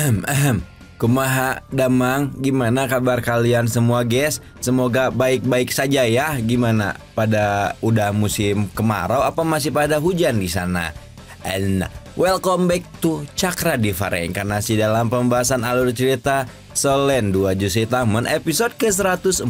Ahem. Kumaha Damang, gimana kabar kalian semua guys? Semoga baik-baik saja ya. Gimana? Pada udah musim kemarau apa masih pada hujan di sana? And welcome back to Cakra Diva Reinkarnasi dalam pembahasan alur cerita Solen 2 Juz Hitamon episode ke-114.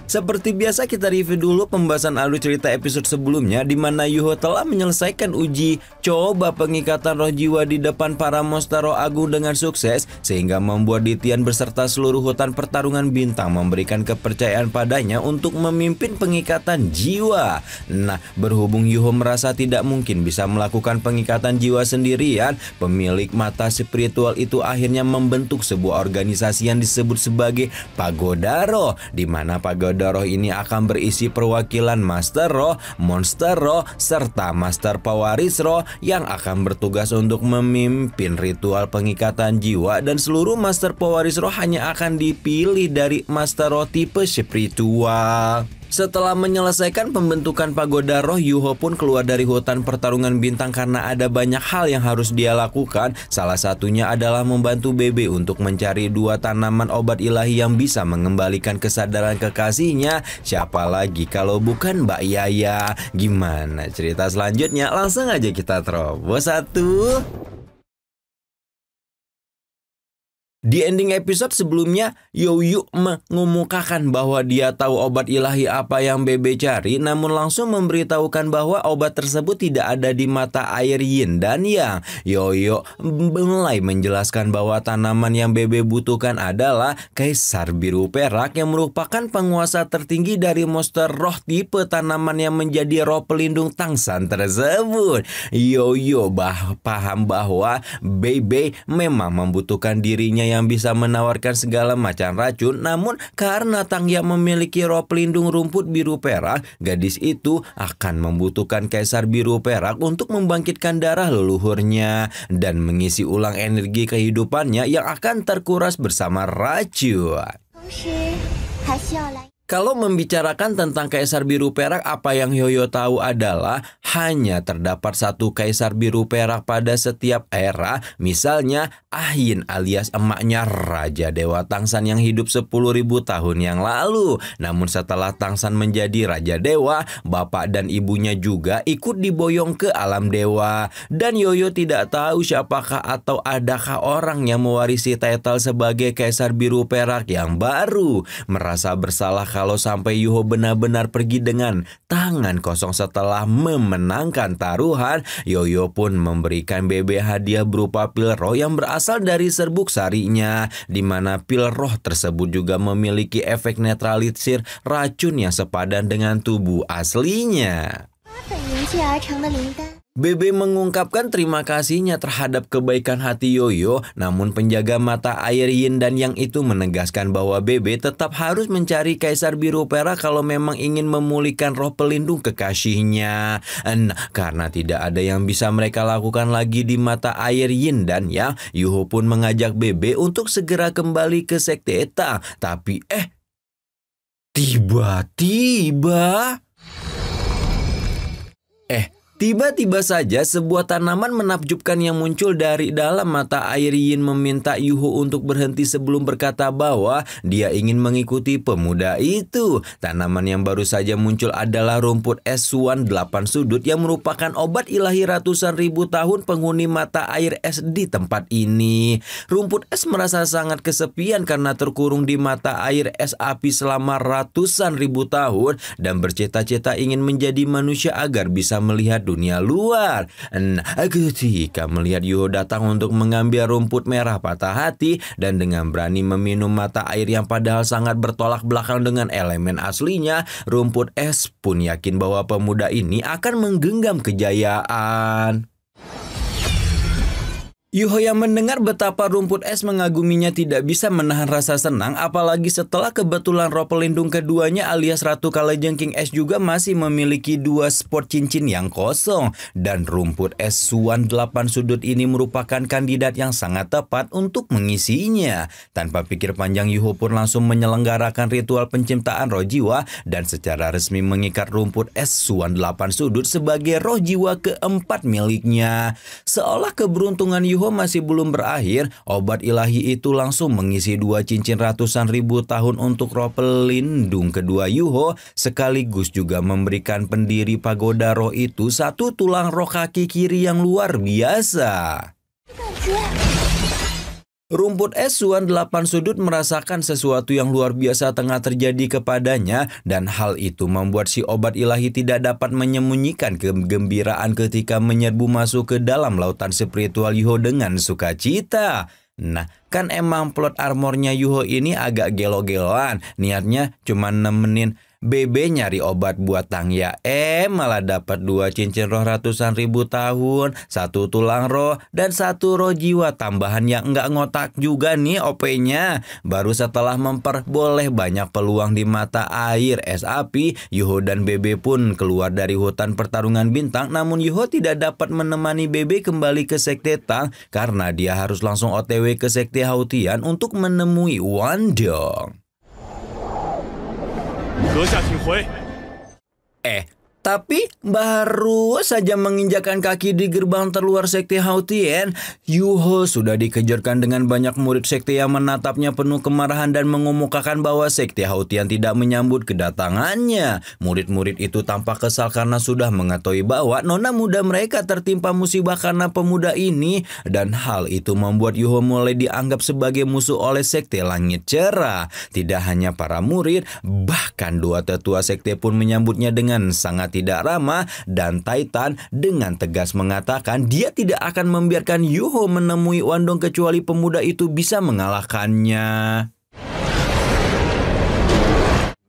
Seperti biasa kita review dulu pembahasan alur cerita episode sebelumnya, di mana Yuho telah menyelesaikan uji coba pengikatan roh jiwa di depan para monster roh agung dengan sukses, sehingga membuat Ditian beserta seluruh hutan pertarungan bintang memberikan kepercayaan padanya untuk memimpin pengikatan jiwa. Nah, berhubung Yuho merasa tidak mungkin bisa melakukan pengikatan jiwa sendirian, pemilik mata spiritual itu akhirnya membentuk sebuah organisasi yang disebut sebagai Pagoda Roh, di mana Pagoda Roh ini akan berisi perwakilan Master Roh, Monster Roh, serta Master Pewaris Roh yang akan bertugas untuk memimpin ritual pengikatan jiwa, dan seluruh Master Pewaris Roh hanya akan dipilih dari Master Roh tipe spiritual. Setelah menyelesaikan pembentukan Pagoda Roh, Yuho pun keluar dari hutan pertarungan bintang karena ada banyak hal yang harus dia lakukan. Salah satunya adalah membantu Bebe untuk mencari 2 tanaman obat ilahi yang bisa mengembalikan kesadaran kekasihnya. Siapa lagi kalau bukan Mbak Yaya? Gimana cerita selanjutnya? Langsung aja kita terobos satu. Di ending episode sebelumnya, Yoyu mengemukakan bahwa dia tahu obat ilahi apa yang Bebe cari, namun langsung memberitahukan bahwa obat tersebut tidak ada di mata air Yin dan Yang. Yoyo mulai menjelaskan bahwa tanaman yang Bebe butuhkan adalah Kaisar Biru Perak yang merupakan penguasa tertinggi dari monster roh tipe tanaman yang menjadi roh pelindung Tangsan tersebut. Yoyo paham bahwa Bebe memang membutuhkan dirinya yang bisa menawarkan segala macam racun, namun karena Tang Yang memiliki roh pelindung rumput biru perak, gadis itu akan membutuhkan Kaisar Biru Perak untuk membangkitkan darah leluhurnya dan mengisi ulang energi kehidupannya yang akan terkuras bersama racun. Kalau membicarakan tentang Kaisar Biru Perak, apa yang Yoyo tahu adalah hanya terdapat satu Kaisar Biru Perak pada setiap era. Misalnya Ahin alias emaknya Raja Dewa Tangsan yang hidup 10.000 tahun yang lalu. Namun setelah Tangsan menjadi Raja Dewa, bapak dan ibunya juga ikut diboyong ke alam dewa. Dan Yoyo tidak tahu siapakah atau adakah orang yang mewarisi title sebagai Kaisar Biru Perak yang baru. Merasa bersalah kalau sampai Yuho benar-benar pergi dengan tangan kosong setelah memenangkan taruhan, Yoyo pun memberikan Bebe hadiah berupa pil roh yang berasal dari serbuk sarinya, di mana pil roh tersebut juga memiliki efek netralisir racun yang sepadan dengan tubuh aslinya. Bebe mengungkapkan terima kasihnya terhadap kebaikan hati Yoyo, namun penjaga mata air Yin dan Yang itu menegaskan bahwa Bebe tetap harus mencari Kaisar Biru Perak kalau memang ingin memulihkan roh pelindung kekasihnya. Karena tidak ada yang bisa mereka lakukan lagi di mata air Yin dan Yang, Yuho pun mengajak Bebe untuk segera kembali ke Sekte Eta. Tapi Tiba-tiba saja sebuah tanaman menakjubkan yang muncul dari dalam mata air Yin meminta Yuho untuk berhenti sebelum berkata bahwa dia ingin mengikuti pemuda itu. Tanaman yang baru saja muncul adalah rumput es Suan 8 sudut yang merupakan obat ilahi ratusan ribu tahun penghuni mata air es di tempat ini. Rumput es merasa sangat kesepian karena terkurung di mata air es api selama ratusan ribu tahun dan bercita-cita ingin menjadi manusia agar bisa melihat dunia luar. Ketika melihat Yuho datang untuk mengambil rumput merah patah hati dan dengan berani meminum mata air yang padahal sangat bertolak belakang dengan elemen aslinya, rumput es pun yakin bahwa pemuda ini akan menggenggam kejayaan. Yuho yang mendengar betapa rumput es mengaguminya tidak bisa menahan rasa senang, apalagi setelah kebetulan roh pelindung keduanya alias Ratu Kalajengking Es juga masih memiliki 2 spot cincin yang kosong. Dan rumput es Suan 8 sudut ini merupakan kandidat yang sangat tepat untuk mengisinya. Tanpa pikir panjang, Yuho pun langsung menyelenggarakan ritual penciptaan roh jiwa dan secara resmi mengikat rumput es Suan 8 sudut sebagai roh jiwa keempat miliknya. Seolah keberuntungan Yuho Yuho masih belum berakhir, obat ilahi itu langsung mengisi 2 cincin ratusan ribu tahun untuk roh pelindung kedua Yuho, sekaligus juga memberikan pendiri pagoda roh itu 1 tulang roh kaki kiri yang luar biasa. Rumput es Suan 8 sudut merasakan sesuatu yang luar biasa tengah terjadi kepadanya, dan hal itu membuat si obat ilahi tidak dapat menyembunyikan kegembiraan ketika menyerbu masuk ke dalam lautan spiritual Yuho dengan sukacita. Nah, kan emang plot armornya Yuho ini agak gelo-geloan, niatnya cuma nemenin Bebe nyari obat buat Tangya, malah dapat 2 cincin roh ratusan ribu tahun, 1 tulang roh, dan 1 roh jiwa tambahan yang nggak ngotak juga nih OP-nya. Baru setelah memperboleh banyak peluang di mata air es api, Yuho dan Bebe pun keluar dari hutan pertarungan bintang. Namun Yuho tidak dapat menemani Bebe kembali ke Sekte Tang karena dia harus langsung OTW ke Sekte Hautian untuk menemui Wandong. Tapi baru saja menginjakkan kaki di gerbang terluar Sekte Hautian, Yuho sudah dikejutkan dengan banyak murid sekte yang menatapnya penuh kemarahan dan mengemukakan bahwa Sekte Hautian tidak menyambut kedatangannya. Murid-murid itu tampak kesal karena sudah mengetahui bahwa nona muda mereka tertimpa musibah karena pemuda ini, dan hal itu membuat Yuho mulai dianggap sebagai musuh oleh Sekte Langit Cerah. Tidak hanya para murid, bahkan 2 tetua sekte pun menyambutnya dengan sangat tidak ramah, dan Titan dengan tegas mengatakan dia tidak akan membiarkan Yuho menemui Wandong kecuali pemuda itu bisa mengalahkannya.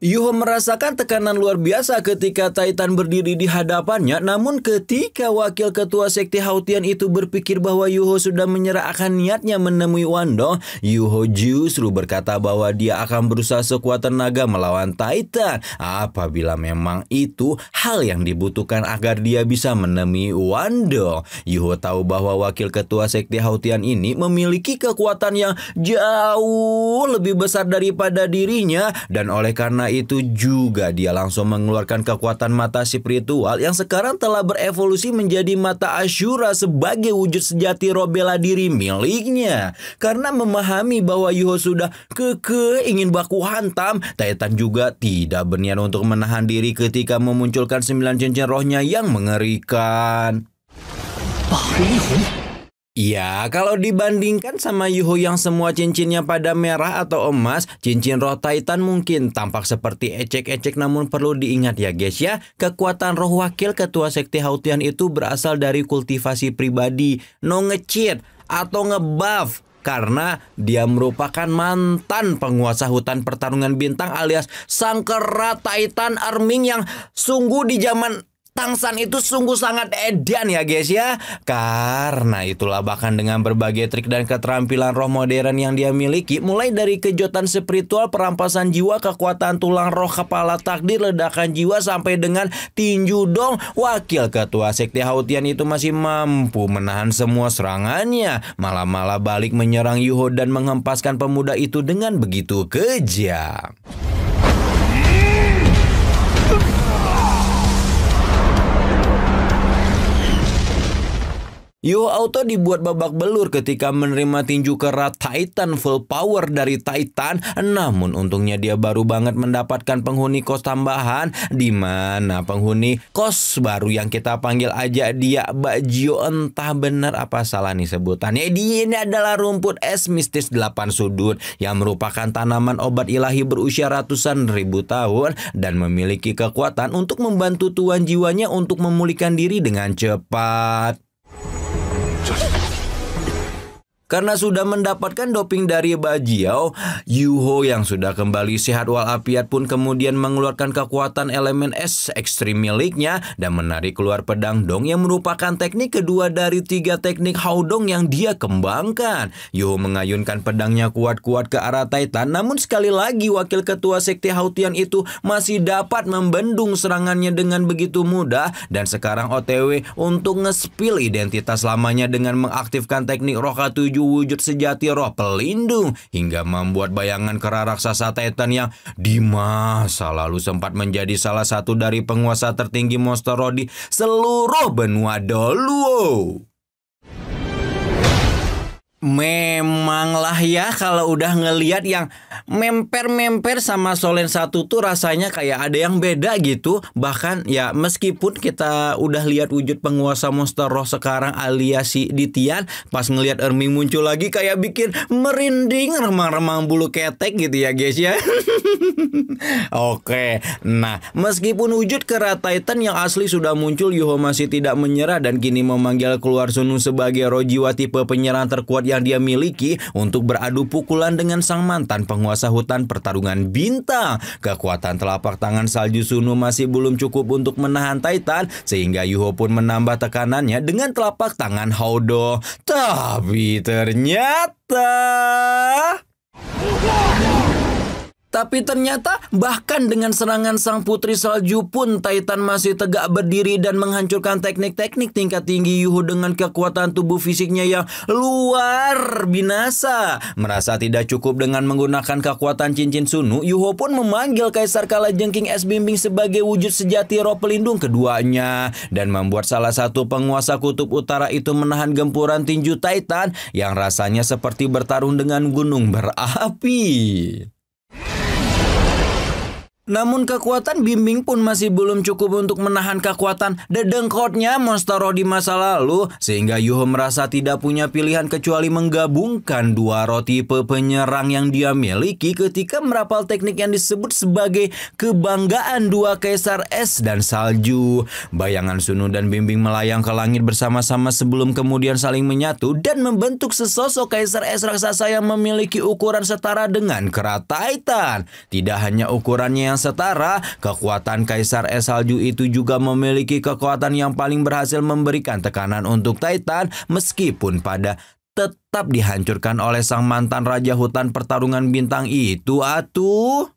Yuho merasakan tekanan luar biasa ketika Titan berdiri di hadapannya, namun ketika wakil ketua Sekte Hautian itu berpikir bahwa Yuho sudah menyerah akan niatnya menemui Wandong, Yuho justru berkata bahwa dia akan berusaha sekuat tenaga melawan Titan apabila memang itu hal yang dibutuhkan agar dia bisa menemui Wandong. Yuho tahu bahwa wakil ketua Sekte Hautian ini memiliki kekuatan yang jauh lebih besar daripada dirinya, dan oleh karena itu juga dia langsung mengeluarkan kekuatan mata spiritual yang sekarang telah berevolusi menjadi mata Ashura sebagai wujud sejati roh bela diri miliknya. Karena memahami bahwa Yuho sudah kekeh ingin baku hantam, Titan juga tidak berniat untuk menahan diri ketika memunculkan 9 cincin rohnya yang mengerikan. Ya, kalau dibandingkan sama Yuho yang semua cincinnya pada merah atau emas, cincin roh Titan mungkin tampak seperti ecek-ecek, namun perlu diingat ya guys ya, kekuatan roh wakil ketua Sekte Hautian itu berasal dari kultivasi pribadi, no nge-cheat atau nge-buff. Karena dia merupakan mantan penguasa hutan pertarungan bintang alias sang kera Titan Arming yang sungguh di zaman Tangsan itu sungguh sangat edan ya guys ya. Karena itulah bahkan dengan berbagai trik dan keterampilan roh modern yang dia miliki, mulai dari kejutan spiritual, perampasan jiwa, kekuatan tulang roh kepala takdir, ledakan jiwa, sampai dengan tinju dong, wakil ketua Sekte Hautian itu masih mampu menahan semua serangannya. Malah balik menyerang Yuho dan menghempaskan pemuda itu dengan begitu kejam. Yuho Auto dibuat babak belur ketika menerima tinju kera Titan full power dari Titan. Namun untungnya dia baru banget mendapatkan penghuni kos tambahan, di mana penghuni kos baru yang kita panggil aja dia Bajio, entah benar apa salah nih sebutannya. Dia ini adalah rumput es mistis 8 sudut yang merupakan tanaman obat ilahi berusia ratusan ribu tahun dan memiliki kekuatan untuk membantu tuan jiwanya untuk memulihkan diri dengan cepat. Karena sudah mendapatkan doping dari Bajio, Yuho yang sudah kembali sehat walafiat pun kemudian mengeluarkan kekuatan elemen es ekstrim miliknya dan menarik keluar pedang dong yang merupakan teknik kedua dari 3 teknik Haudong yang dia kembangkan. Yuho mengayunkan pedangnya kuat-kuat ke arah Titan, namun sekali lagi wakil ketua Sekte Hautian itu masih dapat membendung serangannya dengan begitu mudah, dan sekarang OTW untuk nge-spill identitas lamanya dengan mengaktifkan teknik roh K7 wujud sejati roh pelindung hingga membuat bayangan kera raksasa Titan yang di masa lalu sempat menjadi salah satu dari penguasa tertinggi monster roh di seluruh benua Doluo. Memanglah ya, kalau udah ngelihat yang memper-memper sama Solen satu tuh rasanya kayak ada yang beda gitu. Bahkan ya meskipun kita udah lihat wujud penguasa monster roh sekarang alias si Ditian, pas ngelihat Ermi muncul lagi kayak bikin merinding remang-remang bulu ketek gitu ya guys ya. Oke, nah meskipun wujud kera Titan yang asli sudah muncul, Yuho masih tidak menyerah dan kini memanggil keluar Sunu sebagai roh jiwa tipe penyerang terkuat yang dia miliki untuk beradu pukulan dengan sang mantan penguasa hutan pertarungan bintang. Kekuatan telapak tangan salju Sunu masih belum cukup untuk menahan Titan, sehingga Yuho pun menambah tekanannya dengan telapak tangan Haudo. Tapi ternyata bahkan dengan serangan sang putri salju pun Titan masih tegak berdiri dan menghancurkan teknik-teknik tingkat tinggi Yuho dengan kekuatan tubuh fisiknya yang luar binasa. Merasa tidak cukup dengan menggunakan kekuatan cincin Sunu, Yuho pun memanggil Kaisar Kalajengking Es Bimbing sebagai wujud sejati roh pelindung keduanya dan membuat salah satu penguasa kutub utara itu menahan gempuran tinju Titan yang rasanya seperti bertarung dengan gunung berapi. Namun kekuatan Bimbing pun masih belum cukup untuk menahan kekuatan dedengkotnya monster roh di masa lalu, sehingga Yuho merasa tidak punya pilihan kecuali menggabungkan dua roh tipe penyerang yang dia miliki ketika merapal teknik yang disebut sebagai kebanggaan dua kaisar es dan salju. Bayangan Sunu dan Bimbing melayang ke langit bersama-sama sebelum kemudian saling menyatu dan membentuk sesosok kaisar es raksasa yang memiliki ukuran setara dengan kera Titan. Tidak hanya ukurannya yang setara, kekuatan Kaisar Es Salju itu juga memiliki kekuatan yang paling berhasil memberikan tekanan untuk Titan meskipun pada tetap dihancurkan oleh sang mantan Raja Hutan Pertarungan Bintang itu atuh.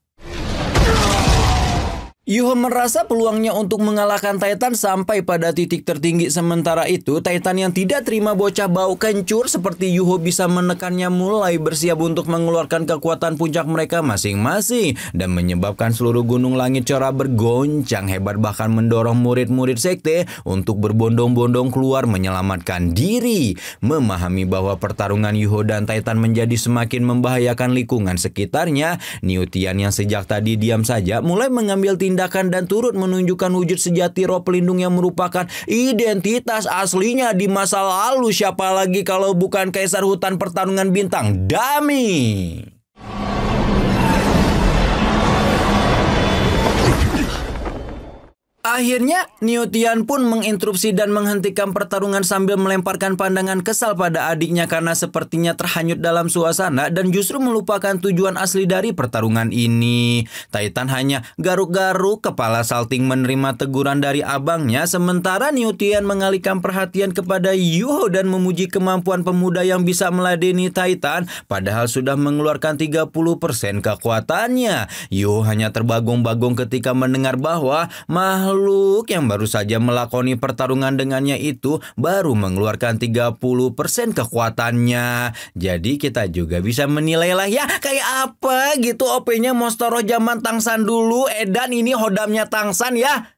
Yuho merasa peluangnya untuk mengalahkan Titan sampai pada titik tertinggi. Sementara itu, Titan yang tidak terima bocah bau kencur seperti Yuho bisa menekannya mulai bersiap untuk mengeluarkan kekuatan puncak mereka masing-masing dan menyebabkan seluruh gunung langit cora bergoncang hebat, bahkan mendorong murid-murid sekte untuk berbondong-bondong keluar menyelamatkan diri. Memahami bahwa pertarungan Yuho dan Titan menjadi semakin membahayakan lingkungan sekitarnya, Niutian yang sejak tadi diam saja mulai mengambil tindakan dan turut menunjukkan wujud sejati roh pelindung yang merupakan identitas aslinya di masa lalu. Siapa lagi kalau bukan Kaisar Hutan Pertarungan Bintang, Dami. Akhirnya, Niutian pun menginterupsi dan menghentikan pertarungan sambil melemparkan pandangan kesal pada adiknya karena sepertinya terhanyut dalam suasana dan justru melupakan tujuan asli dari pertarungan ini. Titan hanya garuk-garuk kepala salting menerima teguran dari abangnya, sementara Niutian mengalihkan perhatian kepada Yuho dan memuji kemampuan pemuda yang bisa meladeni Titan padahal sudah mengeluarkan 30% kekuatannya. Yuho hanya terbagong-bagong ketika mendengar bahwa makhluk yang baru saja melakoni pertarungan dengannya itu baru mengeluarkan 30% kekuatannya. Jadi kita juga bisa menilai lah ya kayak apa gitu OP-nya monster roh zaman Tangsan dulu. Edan ini hodamnya Tangsan ya.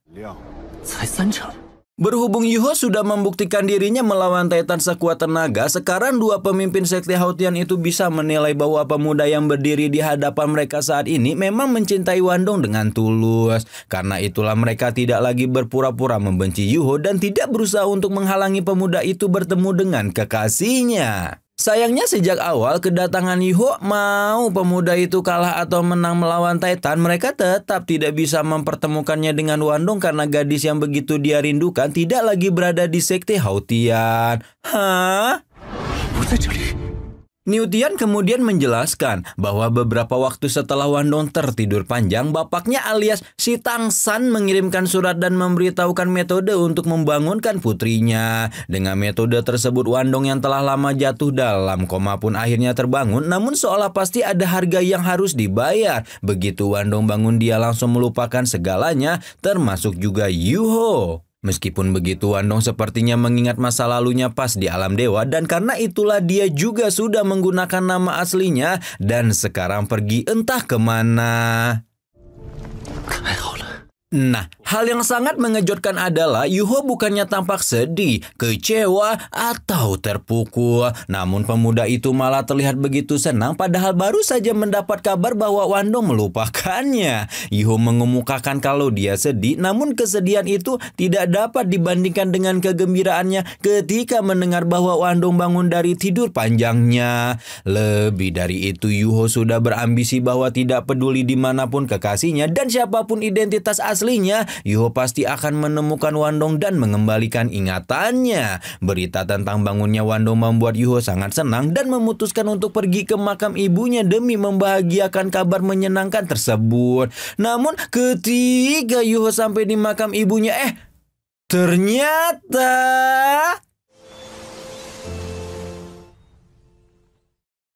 Berhubung Yuho sudah membuktikan dirinya melawan Titan sekuat tenaga, sekarang dua pemimpin sekte Hautian itu bisa menilai bahwa pemuda yang berdiri di hadapan mereka saat ini memang mencintai Wandong dengan tulus. Karena itulah mereka tidak lagi berpura-pura membenci Yuho dan tidak berusaha untuk menghalangi pemuda itu bertemu dengan kekasihnya. Sayangnya sejak awal kedatangan Yuho mau pemuda itu kalah atau menang melawan Titan, mereka tetap tidak bisa mempertemukannya dengan Wandong karena gadis yang begitu dia rindukan tidak lagi berada di sekte Hautian. Hah? Niutian kemudian menjelaskan bahwa beberapa waktu setelah Wandong tertidur panjang, bapaknya alias si Tangsan mengirimkan surat dan memberitahukan metode untuk membangunkan putrinya. Dengan metode tersebut, Wandong yang telah lama jatuh dalam koma pun akhirnya terbangun, namun seolah pasti ada harga yang harus dibayar. Begitu Wandong bangun, dia langsung melupakan segalanya, termasuk juga Yuho. Meskipun begitu, Wandong sepertinya mengingat masa lalunya pas di alam dewa dan karena itulah dia juga sudah menggunakan nama aslinya dan sekarang pergi entah kemana. Nah, hal yang sangat mengejutkan adalah Yuho bukannya tampak sedih, kecewa, atau terpukul. Namun pemuda itu malah terlihat begitu senang padahal baru saja mendapat kabar bahwa Wandong melupakannya. Yuho mengemukakan kalau dia sedih, namun kesedihan itu tidak dapat dibandingkan dengan kegembiraannya ketika mendengar bahwa Wandong bangun dari tidur panjangnya. Lebih dari itu, Yuho sudah berambisi bahwa tidak peduli dimanapun kekasihnya dan siapapun identitas aslinya, Yuho pasti akan menemukan Wandong dan mengembalikan ingatannya. Berita tentang bangunnya Wandong membuat Yuho sangat senang dan memutuskan untuk pergi ke makam ibunya demi membahagiakan kabar menyenangkan tersebut. Namun ketika Yuho sampai di makam ibunya, ternyata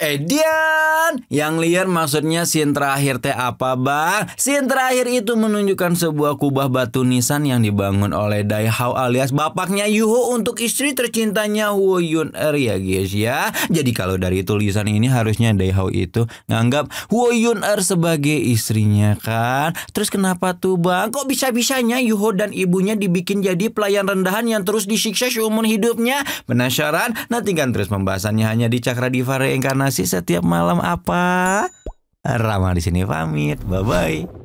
Edian, yang liar maksudnya scene terakhir teh apa bang? Scene terakhir itu menunjukkan sebuah kubah batu nisan yang dibangun oleh Dai Hao alias bapaknya Yuho untuk istri tercintanya Huo Yun Er ya guys ya. Jadi kalau dari tulisan ini harusnya Dai Hao itu nganggap Huo Yun Er sebagai istrinya kan? Terus kenapa tuh bang? Kok bisa-bisanya Yuho dan ibunya dibikin jadi pelayan rendahan yang terus disiksa seumur hidupnya? Penasaran? Nantikan terus pembahasannya hanya di Cakra Diva Reinkarnasi setiap malam apa? Rama di sini pamit. Bye bye.